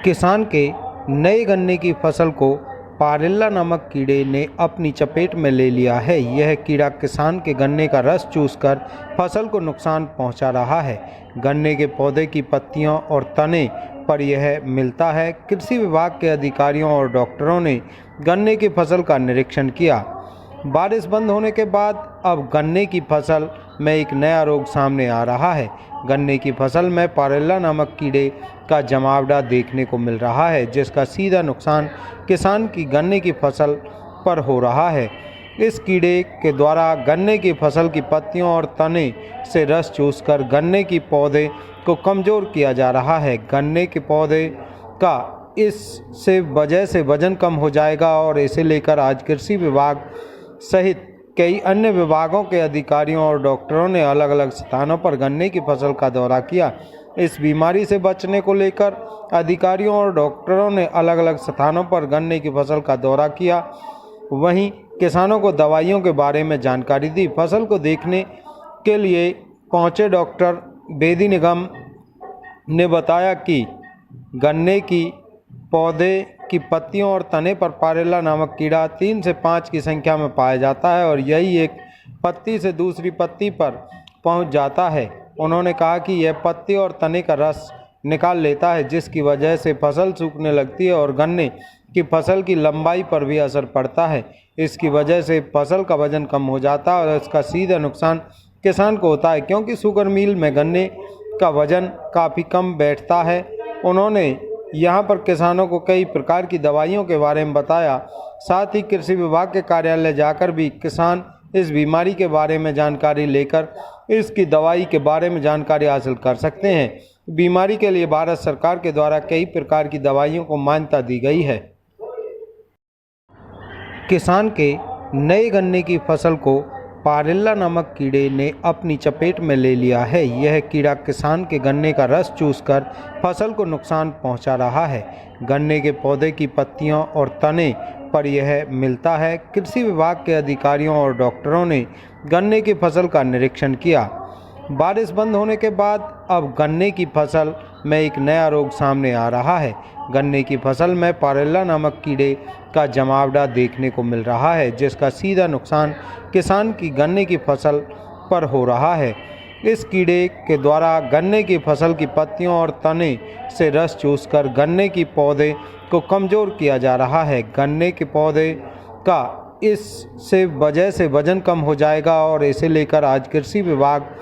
किसान के नए गन्ने की फसल को पारिल्ला नामक कीड़े ने अपनी चपेट में ले लिया है। यह कीड़ा किसान के गन्ने का रस चूसकर फसल को नुकसान पहुंचा रहा है। गन्ने के पौधे की पत्तियों और तने पर यह मिलता है। कृषि विभाग के अधिकारियों और डॉक्टरों ने गन्ने की फसल का निरीक्षण किया। बारिश बंद होने के बाद अब गन्ने की फसल में एक नया रोग सामने आ रहा है। गन्ने की फसल में पारिल्ला नामक कीड़े का जमावड़ा देखने को मिल रहा है, जिसका सीधा नुकसान किसान की गन्ने की फसल पर हो रहा है। इस कीड़े के द्वारा गन्ने की फसल की पत्तियों और तने से रस चूसकर गन्ने की पौधे को कमज़ोर किया जा रहा है। गन्ने के पौधे का इससे वजह से वजन कम हो जाएगा और इसे लेकर आज कृषि विभाग सहित कई अन्य विभागों के अधिकारियों और डॉक्टरों ने अलग अलग स्थानों पर गन्ने की फसल का दौरा किया। इस बीमारी से बचने को लेकर अधिकारियों और डॉक्टरों ने अलग अलग स्थानों पर गन्ने की फसल का दौरा किया। वहीं किसानों को दवाइयों के बारे में जानकारी दी। फसल को देखने के लिए पहुंचे डॉक्टर बेदी निगम ने बताया कि गन्ने की पौधे की पत्तियों और तने पर पारिल्ला नामक कीड़ा 3 से 5 की संख्या में पाया जाता है और यही एक पत्ती से दूसरी पत्ती पर पहुंच जाता है। उन्होंने कहा कि यह पत्ती और तने का रस निकाल लेता है, जिसकी वजह से फसल सूखने लगती है और गन्ने की फसल की लंबाई पर भी असर पड़ता है। इसकी वजह से फसल का वजन कम हो जाता है और इसका सीधा नुकसान किसान को होता है, क्योंकि शुगर मिल में गन्ने का वजन काफ़ी कम बैठता है। उन्होंने यहाँ पर किसानों को कई प्रकार की दवाइयों के बारे में बताया। साथ ही कृषि विभाग के कार्यालय जाकर भी किसान इस बीमारी के बारे में जानकारी लेकर इसकी दवाई के बारे में जानकारी हासिल कर सकते हैं। बीमारी के लिए भारत सरकार के द्वारा कई प्रकार की दवाइयों को मान्यता दी गई है। किसान के नए गन्ने की फसल को पारिल्ला नामक कीड़े ने अपनी चपेट में ले लिया है। यह कीड़ा किसान के गन्ने का रस चूसकर फसल को नुकसान पहुंचा रहा है। गन्ने के पौधे की पत्तियों और तने पर यह मिलता है। कृषि विभाग के अधिकारियों और डॉक्टरों ने गन्ने की फसल का निरीक्षण किया। बारिश बंद होने के बाद अब गन्ने की फसल में एक नया रोग सामने आ रहा है। गन्ने की फसल में पारिल्ला नामक कीड़े का जमावड़ा देखने को मिल रहा है, जिसका सीधा नुकसान किसान की गन्ने की फसल पर हो रहा है। इस कीड़े के द्वारा गन्ने की फसल की पत्तियों और तने से रस चूसकर गन्ने की पौधे को कमज़ोर किया जा रहा है। गन्ने के पौधे का इससे वजह से वजन कम हो जाएगा और इसे लेकर आज कृषि विभाग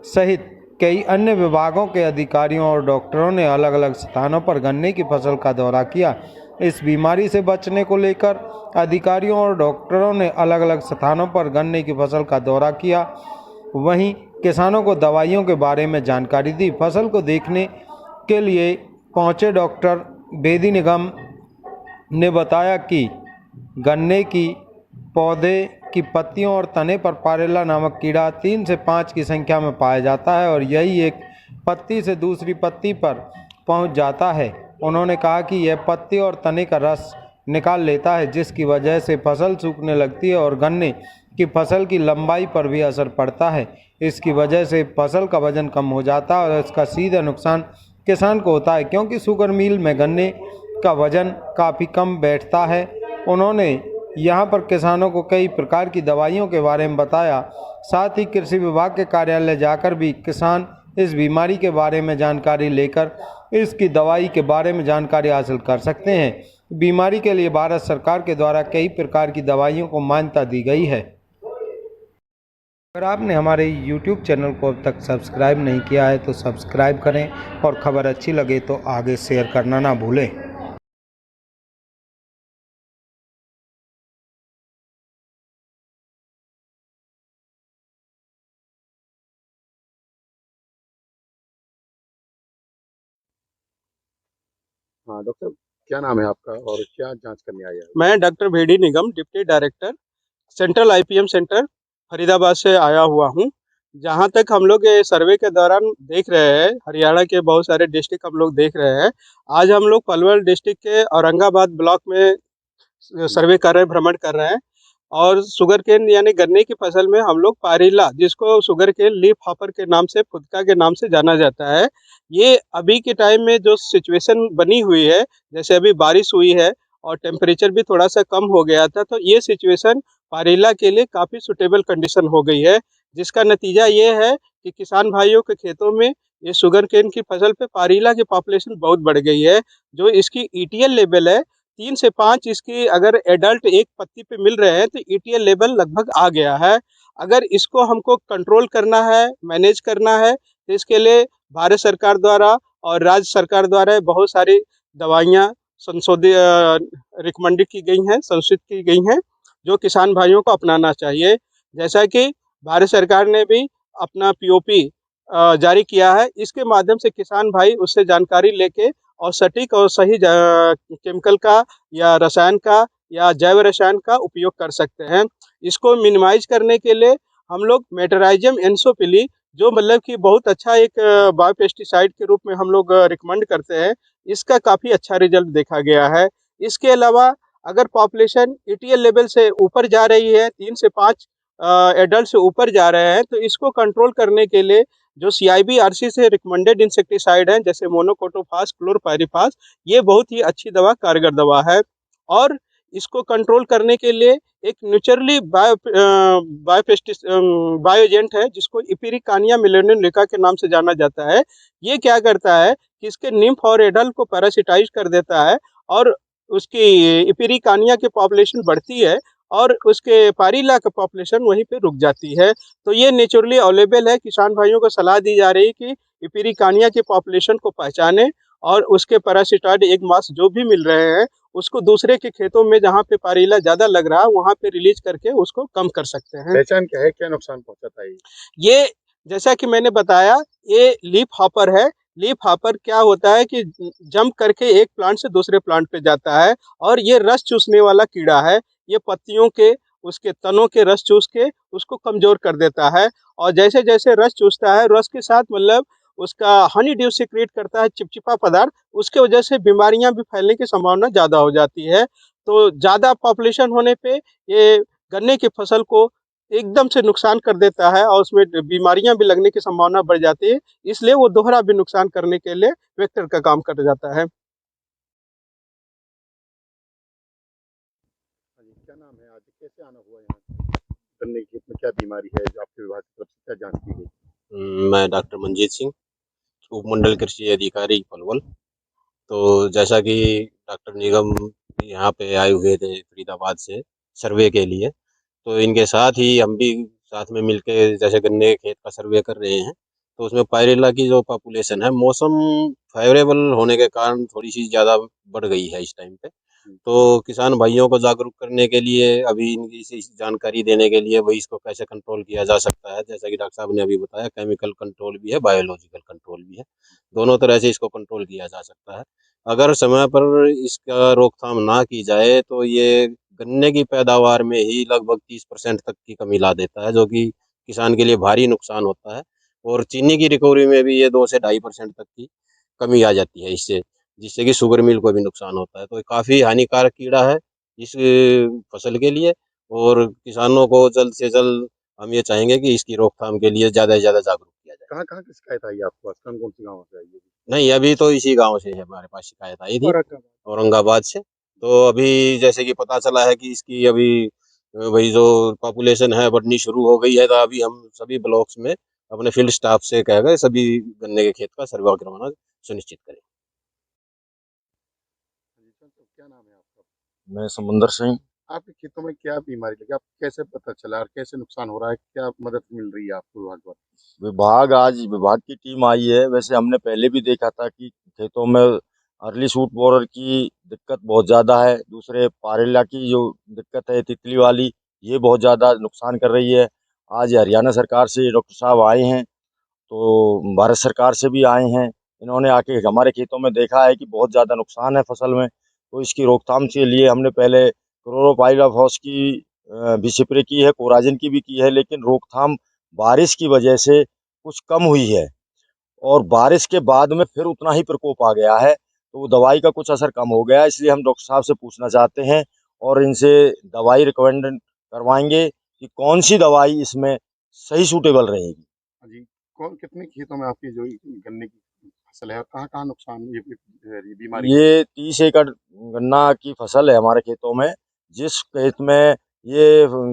सहित कई अन्य विभागों के अधिकारियों और डॉक्टरों ने अलग अलग स्थानों पर गन्ने की फसल का दौरा किया। इस बीमारी से बचने को लेकर अधिकारियों और डॉक्टरों ने अलग अलग स्थानों पर गन्ने की फसल का दौरा किया। वहीं किसानों को दवाइयों के बारे में जानकारी दी। फसल को देखने के लिए पहुंचे डॉक्टर बेदी निगम ने बताया कि गन्ने की पौधे की पत्तियों और तने पर पारिल्ला नामक कीड़ा 3 से 5 की संख्या में पाया जाता है और यही एक पत्ती से दूसरी पत्ती पर पहुंच जाता है। उन्होंने कहा कि यह पत्ती और तने का रस निकाल लेता है, जिसकी वजह से फसल सूखने लगती है और गन्ने की फसल की लंबाई पर भी असर पड़ता है। इसकी वजह से फसल का वजन कम हो जाता है और इसका सीधा नुकसान किसान को होता है, क्योंकि शुगर मिल में गन्ने का वजन काफ़ी कम बैठता है। उन्होंने यहाँ पर किसानों को कई प्रकार की दवाइयों के बारे में बताया। साथ ही कृषि विभाग के कार्यालय जाकर भी किसान इस बीमारी के बारे में जानकारी लेकर इसकी दवाई के बारे में जानकारी हासिल कर सकते हैं। बीमारी के लिए भारत सरकार के द्वारा कई प्रकार की दवाइयों को मान्यता दी गई है। अगर आपने हमारे YouTube चैनल को अब तक सब्सक्राइब नहीं किया है तो सब्सक्राइब करें और खबर अच्छी लगे तो आगे शेयर करना ना भूलें। हाँ डॉक्टर, क्या नाम है आपका और क्या जांच करने आए हैं? मैं डॉक्टर भेड़ी Nigam, deputy director, central IPM centre Faridabad से आया हुआ हूँ। जहाँ तक हम लोग ये सर्वे के दौरान देख रहे हैं, हरियाणा के बहुत सारे डिस्ट्रिक्ट हम लोग देख रहे हैं। आज हम लोग पलवल डिस्ट्रिक्ट के औरंगाबाद ब्लॉक में सर्वे कर रहे हैं, भ्रमण कर रहे हैं। और शुगर केन यानी गन्ने की फसल में हम लोग पारिल्ला, जिसको शुगर केन लीफ हॉपर के नाम से, फुदका के नाम से जाना जाता है। ये अभी के टाइम में जो सिचुएशन बनी हुई है, जैसे अभी बारिश हुई है और टेम्परेचर भी थोड़ा-सा कम हो गया था, तो ये सिचुएशन पारिल्ला के लिए काफ़ी सूटेबल कंडीशन हो गई है, जिसका नतीजा ये है कि किसान भाइयों के खेतों में ये शुगर केन की फसल पे पारिल्ला की पॉपुलेशन बहुत बढ़ गई है। जो इसकी ईटीएल लेवल है, 3 से 5 इसकी अगर एडल्ट एक पत्ती पे मिल रहे हैं, तो ईटीएल लेवल लगभग आ गया है। अगर इसको हमको कंट्रोल करना है, मैनेज करना है, तो इसके लिए भारत सरकार द्वारा और राज्य सरकार द्वारा बहुत सारी दवाइयाँ रिकमेंडेड की गई हैं, संशोधित की गई हैं, जो किसान भाइयों को अपनाना चाहिए। जैसा कि भारत सरकार ने भी अपना पीओपी जारी किया है, इसके माध्यम से किसान भाई उससे जानकारी लेके और सटीक और सही केमिकल का या रसायन का या जैव रसायन का उपयोग कर सकते हैं। इसको मिनिमाइज करने के लिए हम लोग मेटराइजियम एन्सोपिली, जो मतलब कि बहुत अच्छा एक बायोपेस्टिसाइड के रूप में हम लोग रिकमेंड करते हैं, इसका काफ़ी अच्छा रिजल्ट देखा गया है। इसके अलावा अगर पॉपुलेशन ईटीएल लेवल से ऊपर जा रही है, 3 से 5 एडल्ट से ऊपर जा रहे हैं, तो इसको कंट्रोल करने के लिए जो सीआईबीआरसी से रिकमेंडेड इंसेक्टिसाइड हैं, जैसे मोनोकोटोफास, क्लोरपाइरिफास, ये बहुत ही अच्छी दवा, कारगर दवा है। और इसको कंट्रोल करने के लिए एक नेचुरली बायो एजेंट है, जिसको इपिरिकानिया मिलेनियलिका के नाम से जाना जाता है। ये क्या करता है कि इसके निम्फ और एडल्ट को पैरासिटाइज कर देता है और उसकी इपिरिकानिया की पॉपुलेशन बढ़ती है और उसके पारिला का पॉपुलेशन वहीं पे रुक जाती है। तो ये नेचुरली अवेलेबल है। किसान भाइयों को सलाह दी जा रही है कि इपिरिकानिया की पॉपुलेशन को पहचानें और उसके पैरासिटाइड एक मास जो भी मिल रहे हैं, उसको दूसरे के खेतों में जहाँ पे पारिला ज़्यादा लग रहा है, वहाँ पे रिलीज करके उसको कम कर सकते हैं। पहचान क्या है, क्या नुकसान पहुंचाता है ये? ये जैसा कि मैंने बताया, ये लीफ हॉपर है। लीफ हॉपर क्या होता है कि जंप करके एक प्लांट से दूसरे प्लांट पे जाता है और ये रस चूसने वाला कीड़ा है। ये पत्तियों के, उसके तनों के रस चूस के उसको कमज़ोर कर देता है और जैसे-जैसे रस चूसता है, रस के साथ मतलब उसका हनी ड्यू सीक्रेट करता है, चिपचिपा पदार्थ, उसके वजह से बीमारियाँ भी फैलने की संभावना ज़्यादा हो जाती है। तो ज़्यादा पॉपुलेशन होने पे ये गन्ने की फसल को एकदम से नुकसान कर देता है और उसमें बीमारियां भी लगने की संभावना बढ़ जाती है, इसलिए वो दोहरा भी नुकसान करने के लिए वेक्टर का काम कर जाता है। हाँ जी, क्या नाम है, आज कैसे आना हुआ यहाँ? गन्ने के खेत में क्या बीमारी है जो आपके विभाग की तरफ से क्या जांच की गई? मैं डॉक्टर मंजीत सिंह, उपमंडल कृषि अधिकारी पलवल। तो जैसा कि डॉक्टर निगम यहाँ पे आए हुए थे फरीदाबाद से सर्वे के लिए, तो इनके साथ ही हम भी साथ में मिलके जैसे गन्ने के खेत का सर्वे कर रहे हैं। तो उसमें पायरेला की जो पॉपुलेशन है, मौसम फेवरेबल होने के कारण थोड़ी सी ज़्यादा बढ़ गई है इस टाइम पे। तो किसान भाइयों को जागरूक करने के लिए, अभी इनकी इस जानकारी देने के लिए, वही इसको कैसे कंट्रोल किया जा सकता है, जैसा कि डॉक्टर साहब ने अभी बताया, केमिकल कंट्रोल भी है, बायोलॉजिकल कंट्रोल भी है। दोनों तरह से इसको कंट्रोल किया जा सकता है। अगर समय पर इसका रोकथाम ना की जाए तो ये गन्ने की पैदावार में ही लगभग 30% तक की कमी ला देता है, जो कि किसान के लिए भारी नुकसान होता है। और चीनी की रिकवरी में भी ये 2 से 2.5% तक की कमी आ जाती है इससे, जिससे कि शुगर मिल को भी नुकसान होता है। तो ये काफ़ी हानिकारक कीड़ा है इस फसल के लिए, और किसानों को जल्द से जल्द हम ये चाहेंगे कि इसकी रोकथाम के लिए ज़्यादा से ज़्यादा जागरूक किया जाए। कहाँ-कहाँ की शिकायत आई आपके पास? कौन-कौन सी गाँव से आई है? नहीं, अभी तो इसी गाँव से है, हमारे पास शिकायत आई थी, औरंगाबाद। औरंगाबाद से। तो अभी जैसे कि पता चला है कि इसकी अभी वही जो पॉपुलेशन है बढ़नी शुरू हो गई है, तो अभी हम सभी ब्लॉक्स में अपने फील्ड स्टाफ से कह गए सभी गन्ने के खेत का सर्वे करवाना सुनिश्चित करें। हाँ जी, सर, तो क्या नाम है आपका? मैं समुंदर सिंह। आपके खेतों में क्या बीमारी लगी? आपको कैसे पता चला और कैसे नुकसान हो रहा है? क्या मदद मिल रही है आपको विभाग द्वारा? आज विभाग की टीम आई है। वैसे हमने पहले भी देखा था कि खेतों में अर्ली शूट बोरर की दिक्कत बहुत ज़्यादा है। दूसरे पारेला की जो दिक्कत है तितली वाली, ये बहुत ज़्यादा नुकसान कर रही है। आज हरियाणा सरकार से डॉक्टर साहब आए हैं, तो भारत सरकार से भी आए हैं। इन्होंने आके हमारे खेतों में देखा है कि बहुत ज़्यादा नुकसान है फसल में। तो इसकी रोकथाम के लिए हमने पहले क्लोरोपाइरीफॉस की भी स्प्रे की है, कोराजिन की भी की है, लेकिन रोकथाम बारिश की वजह से कुछ कम हुई है और बारिश के बाद में फिर उतना ही प्रकोप आ गया है, तो वो दवाई का कुछ असर कम हो गया है। इसलिए हम डॉक्टर साहब से पूछना चाहते हैं और इनसे दवाई रिकमेंड करवाएंगे कि कौन सी दवाई इसमें सही सूटेबल रहेगी। हाँ जी, कौन कितने खेतों में आपकी जो गन्ने की फसल है और कहाँ-कहाँ नुकसान ये बीमारी है? ये 30 एकड़ गन्ना की फसल है हमारे खेतों में। जिस खेत में ये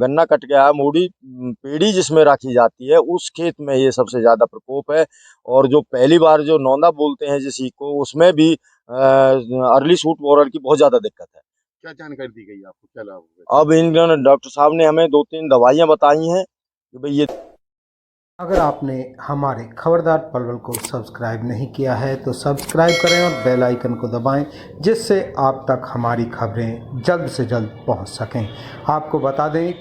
गन्ना कट गया है, मूड़ी पेड़ी जिसमें राखी जाती है, उस खेत में ये सबसे ज़्यादा प्रकोप है। और जो पहली बार जो नौंदा बोलते हैं जिस ईख को, उसमें भी अर्ली शूट बोरर की बहुत ज़्यादा दिक्कत है। क्या जानकारी दी गई आपको? क्या लाभ हुआ? अब इन्होंने डॉक्टर साहब ने हमें 2-3 दवाइयाँ बताई हैं कि भई ये अगर आपने हमारे खबरदार पलवल को सब्सक्राइब नहीं किया है तो सब्सक्राइब करें और बेल आइकन को दबाएं, जिससे आप तक हमारी खबरें जल्द से जल्द पहुंच सकें। आपको बता दें